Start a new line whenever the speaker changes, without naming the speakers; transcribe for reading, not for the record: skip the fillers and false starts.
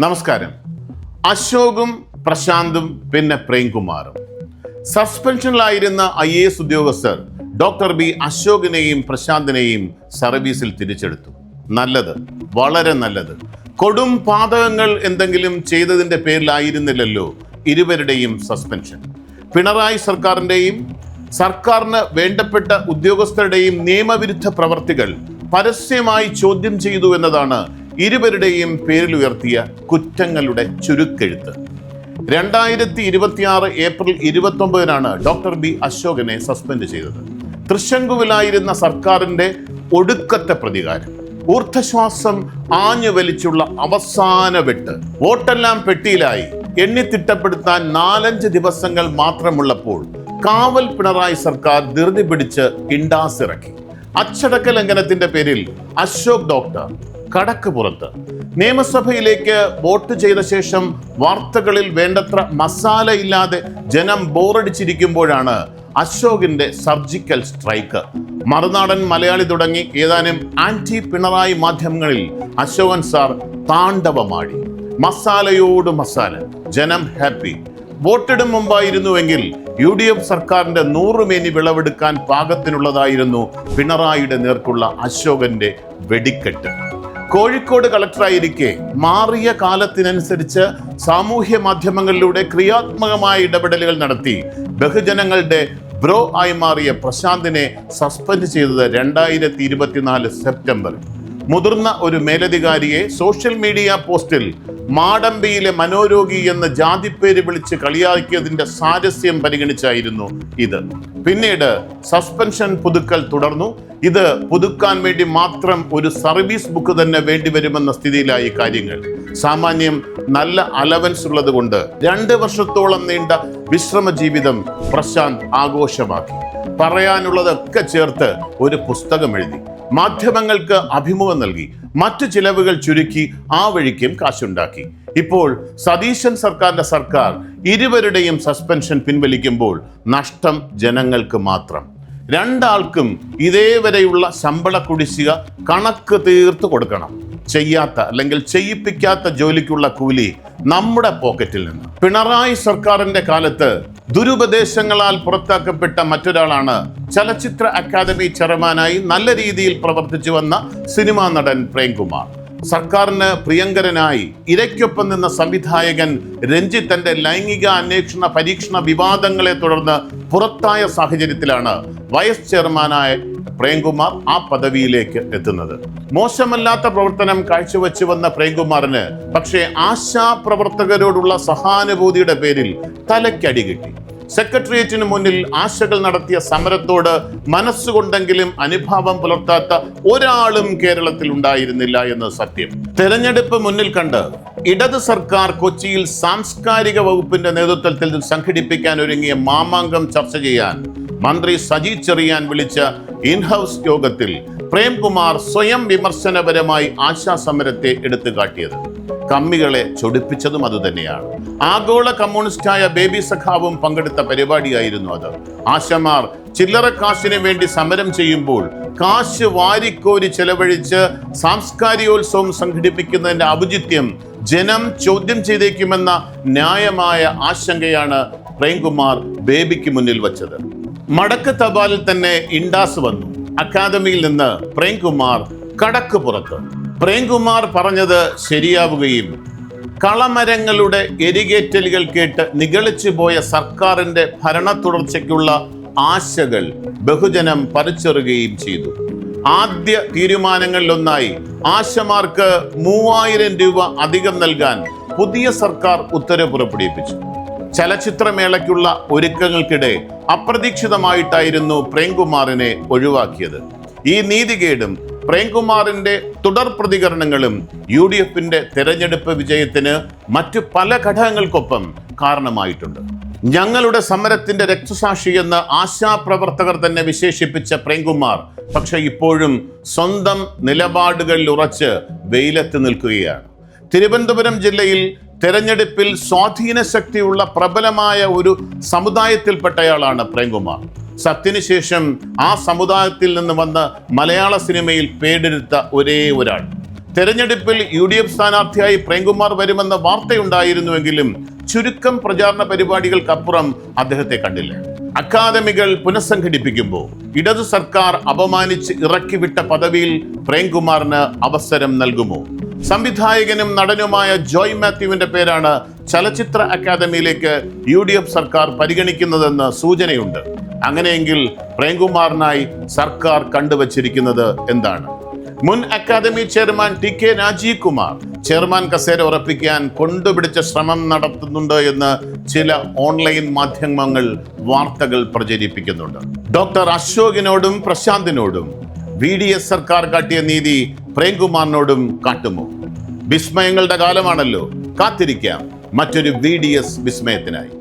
നമസ്കാരം. അശോകും പ്രശാന്തും പിന്നെ പ്രേംകുമാറും. സസ്പെൻഷനിലായിരുന്ന IAS ഉദ്യോഗസ്ഥർ ഡോക്ടർ ബി അശോകിനെയും പ്രശാന്തിനെയും സർവീസിൽ തിരിച്ചെടുത്തു. നല്ലത്, വളരെ നല്ലത്. കൊടും പാതകങ്ങൾ എന്തെങ്കിലും ചെയ്തതിന്റെ പേരിലായിരുന്നില്ലല്ലോ ഇരുവരുടെയും സസ്പെൻഷൻ. പിണറായി സർക്കാരിന്റെയും സർക്കാരിന് വേണ്ടപ്പെട്ട ഉദ്യോഗസ്ഥരുടെയും നിയമവിരുദ്ധ പ്രവർത്തികൾ പരസ്യമായി ചോദ്യം ചെയ്തു എന്നതാണ് ഇരുവരുടെയും പേരിൽ ഉയർത്തിയ കുറ്റങ്ങളുടെ ചുരുക്കെഴുത്ത്. 2026 ഏപ്രിൽ 29 ഡോക്ടർ ബി അശോകനെ സസ്പെൻഡ് ചെയ്തത്. തൃശങ്കുവിലായിരുന്ന സർക്കാരിന്റെ ഒടുക്കത്തെ പ്രതികാരം, ഊർദ്ധശ്വാസം ആഞ്ഞു വലിച്ചുള്ള അവസാന വെട്ട്. വോട്ടെല്ലാം പെട്ടിയിലായി. എണ്ണിത്തിട്ടപ്പെടുത്താൻ 4-5 ദിവസങ്ങൾ മാത്രമുള്ളപ്പോൾ കാവൽ പിണറായി സർക്കാർ ധൃതി പിടിച്ച് ഇണ്ടാസിറക്കി. അച്ചടക്ക ലംഘനത്തിന്റെ പേരിൽ അശോക് ഡോക്ടർ കടക്ക് പുറത്ത്. നിയമസഭയിലേക്ക് വോട്ട് ചെയ്ത ശേഷം വാർത്തകളിൽ വേണ്ടത്ര മസാല ഇല്ലാതെ ജനം ബോറടിച്ചിരിക്കുമ്പോഴാണ് അശോകിന്റെ സർജിക്കൽ സ്ട്രൈക്ക്. മറുനാടൻ മലയാളി തുടങ്ങി ഏതാനും ആന്റി പിണറായി മാധ്യമങ്ങളിൽ അശോകൻ സാർ താണ്ഡവമാടി. മസാലയോട് മസാല. ജനം ഹാപ്പി. വോട്ടിടും മുമ്പായിരുന്നുവെങ്കിൽ UDF സർക്കാരിന്റെ 100 മേനി വിളവെടുക്കാൻ പാകത്തിനുള്ളതായിരുന്നു പിണറായിയുടെ നേർക്കുള്ള അശോകന്റെ വെടിക്കെട്ട്. കോഴിക്കോട് കളക്ടറായിരിക്കെ മാറിയ കാലത്തിനനുസരിച്ച് സാമൂഹ്യ മാധ്യമങ്ങളിലൂടെ ക്രിയാത്മകമായ ഇടപെടലുകൾ നടത്തി ബഹുജനങ്ങളുടെ ബ്രോ ആയി മാറിയ പ്രശാന്തിനെ സസ്പെൻഡ് ചെയ്തത് 2024 സെപ്റ്റംബറിൽ. മുതിർന്ന ഒരു മേലധികാരിയെ സോഷ്യൽ മീഡിയ പോസ്റ്റിൽ മാടമ്പിയിലെ മനോരോഗി എന്ന് ജാതിപ്പേര് വിളിച്ച് കളിയാക്കിയതിന്റെ സാരസ്യം പരിഗണിച്ചായിരുന്നു ഇത്. പിന്നീട് സസ്പെൻഷൻ പുതുക്കൽ തുടർന്നു. ഇത് പുതുക്കാൻ വേണ്ടി മാത്രം ഒരു സർവീസ് ബുക്ക് തന്നെ വേണ്ടിവരുമെന്ന സ്ഥിതിയിലായി കാര്യങ്ങൾ. സാമാന്യം നല്ല അലവൻസ് ഉള്ളത് കൊണ്ട് 2 വർഷത്തോളം നീണ്ട വിശ്രമ ജീവിതം പ്രശാന്ത് ആഘോഷമാക്കി. പറയാനുള്ളതൊക്കെ ചേർത്ത് ഒരു പുസ്തകം എഴുതി, മാധ്യമങ്ങൾക്ക് അഭിമുഖം നൽകി, മറ്റു ചിലവുകൾ ചുരുക്കി ആ വഴിക്കും കാശുണ്ടാക്കി. ഇപ്പോൾ സതീശൻ സർക്കാർ ഇരുവരുടെയും സസ്പെൻഷൻ പിൻവലിക്കുമ്പോൾ നഷ്ടം ജനങ്ങൾക്ക് മാത്രം. രണ്ടാൾക്കും ഇതേവരെയുള്ള ശമ്പള കുടിശ്ശിക കണക്ക് തീർത്ത് കൊടുക്കണം. ചെയ്യാത്ത അല്ലെങ്കിൽ ചെയ്യിപ്പിക്കാത്ത ജോലിക്കുള്ള കൂലി നമ്മുടെ പോക്കറ്റിൽ നിന്ന്. പിണറായി സർക്കാരിന്റെ കാലത്ത് ദുരുപദേശങ്ങളാൽ പുറത്താക്കപ്പെട്ട മറ്റൊരാളാണ് ചലച്ചിത്ര അക്കാദമി ചെയർമാനായി നല്ല രീതിയിൽ പ്രവർത്തിച്ചു വന്ന സിനിമാ നടൻ പ്രേംകുമാർ. സർക്കാരിന് പ്രിയങ്കരനായി ഇരയ്ക്കൊപ്പം നിന്ന സംവിധായകൻ രഞ്ജിത്തന്റെ ലൈംഗിക അന്വേഷണ പരീക്ഷണ വിവാദങ്ങളെ തുടർന്ന് പുറത്തായ സാഹചര്യത്തിലാണ് വൈസ് ചെയർമാനായ പ്രേംകുമാർ ആ പദവിയിലേക്ക് എത്തുന്നത്. മോശമല്ലാത്ത പ്രവർത്തനം കാഴ്ചവെച്ചു വന്ന പ്രേംകുമാറിന് പക്ഷേ ആശാപ്രവർത്തകരോടുള്ള സഹാനുഭൂതിയുടെ പേരിൽ തലയ്ക്കടി കിട്ടി. സെക്രട്ടേറിയറ്റിന് മുന്നിൽ ആശകൾ നടത്തിയ സമരത്തോട് മനസ്സുകൊണ്ടെങ്കിലും അനുഭാവം പുലർത്താത്ത ഒരാളും കേരളത്തിൽ ഉണ്ടായിരുന്നില്ല എന്ന് സത്യം. തെരഞ്ഞെടുപ്പ് മുന്നിൽ കണ്ട് ഇടത് സർക്കാർ കൊച്ചിയിൽ സാംസ്കാരിക വകുപ്പിന്റെ നേതൃത്വത്തിൽ സംഘടിപ്പിക്കാൻ ഒരുങ്ങിയ മാമാങ്കം ചർച്ച ചെയ്യാൻ മന്ത്രി സജി ചെറിയാൻ വിളിച്ച ഇൻഹൗസ് യോഗത്തിൽ പ്രേംകുമാർ സ്വയം വിമർശനപരമായി ആശാ സമരത്തെ എടുത്തു കാട്ടിയത്. കമ്മികളെ ചൊടിപ്പിച്ചതും അതുതന്നെയാണ്. ആഗോള കമ്മ്യൂണിസ്റ്റായ ബേബി സഖാവും പങ്കെടുത്ത പരിപാടിയായിരുന്നു അത്. ആശമാർ ചില്ലറ കാശിന് വേണ്ടി സമരം ചെയ്യുമ്പോൾ കാശ് വാരിക്കോരി ചെലവഴിച്ച് സാംസ്കാരികോത്സവം സംഘടിപ്പിക്കുന്നതിന്റെ ഔചിത്യം ജനം ചോദ്യം ചെയ്തേക്കുമെന്ന ന്യായമായ ആശങ്കയാണ് പ്രേംകുമാർ ബേബിക്ക് മുന്നിൽ വച്ചത്. മടക്ക് തപാലിൽ തന്നെ ഇൻഡാസ് വന്നു. അക്കാദമിയിൽ നിന്ന് പ്രേംകുമാർ കടക്ക് പുറത്ത്. പ്രേംകുമാർ പറഞ്ഞത് ശരിയാവുകയും കളമരങ്ങളുടെ എരികേറ്റലുകൾ കേട്ട് നിഗളിച്ചു പോയ സർക്കാരിന്റെ ഭരണ തുടർച്ചയ്ക്കുള്ള ആശകൾ ബഹുജനം പറിച്ചെറുകയും ചെയ്തു. ആദ്യ തീരുമാനങ്ങളിലൊന്നായി ആശമാർക്ക് 3000 രൂപ അധികം നൽകാൻ പുതിയ സർക്കാർ ഉത്തരവ് പുറപ്പെടുവിപ്പിച്ചു. ചലച്ചിത്രമേളയ്ക്കുള്ള ഒരുക്കങ്ങൾക്കിടെ അപ്രതീക്ഷിതമായിട്ടായിരുന്നു പ്രേംകുമാറിനെ ഒഴിവാക്കിയത്. ഈ നീതികേടും പ്രേംകുമാറിന്റെ തുടർ പ്രതികരണങ്ങളും UDFന്റെ തെരഞ്ഞെടുപ്പ് വിജയത്തിന് മറ്റു പല ഘടകങ്ങൾക്കൊപ്പം കാരണമായിട്ടുണ്ട്. ഞങ്ങളുടെ സമരത്തിന്റെ രക്തസാക്ഷി എന്ന് ആശാപ്രവർത്തകർ തന്നെ വിശേഷിപ്പിച്ച പ്രേംകുമാർ പക്ഷെ ഇപ്പോഴും സ്വന്തം നിലപാടുകളിൽ ഉറച്ച് വെയിലത്ത് നിൽക്കുകയാണ്. തിരുവനന്തപുരം ജില്ലയിൽ തെരഞ്ഞെടുപ്പിൽ സ്വാധീന ശക്തിയുള്ള പ്രബലമായ ഒരു സമുദായത്തിൽപ്പെട്ടയാളാണ് പ്രേംകുമാർ. സത്യന് ശേഷം ആ സമുദായത്തിൽ നിന്ന് വന്ന് മലയാള സിനിമയിൽ പേരെടുത്ത ഒരേ ഒരാൾ. തെരഞ്ഞെടുപ്പിൽ UDF സ്ഥാനാർത്ഥിയായി പ്രേംകുമാർ വരുമെന്ന വാർത്തയുണ്ടായിരുന്നുവെങ്കിലും ചുരുക്കം പ്രചാരണ പരിപാടികൾക്കപ്പുറം അദ്ദേഹത്തെ കണ്ടില്ല. അക്കാദമികൾ പുനഃസംഘടിപ്പിക്കുമ്പോൾ ഇടതു സർക്കാർ അപമാനിച്ച് ഇറക്കിവിട്ട പദവിയിൽ പ്രേംകുമാറിന് അവസരം നൽകുമോ? സംവിധായകനും നടനുമായ ജോയ് മാത്യുവിന്റെ പേരാണ് ചലച്ചിത്ര അക്കാദമിയിലേക്ക് UDF സർക്കാർ പരിഗണിക്കുന്നതെന്ന് സൂചനയുണ്ട്. അങ്ങനെയെങ്കിൽ പ്രേംകുമാറിനായി സർക്കാർ കണ്ടുവച്ചിരിക്കുന്നത് എന്താണ്? മുൻ academy chairman TK Rajeev Kumar chairman കസേര ഉറപ്പിക്കാൻ കൊണ്ടുപിടിച്ച ശ്രമം നടത്തുന്നുണ്ട് എന്ന് ചില ഓൺലൈൻ മാധ്യമങ്ങൾ വാർത്തകൾ പ്രചരിപ്പിക്കുന്നുണ്ട്. ഡോക്ടർ അശോകിനോടും പ്രശാന്തിനോടും VDS സർക്കാർ കാട്ടിയ നീതി പ്രേംകുമാറിനോടും കാട്ടുമോ? വിസ്മയങ്ങളുടെ കാലമാണല്ലോ. കാത്തിരിക്കാം മറ്റൊരു VDS വിസ്മയത്തിനായി.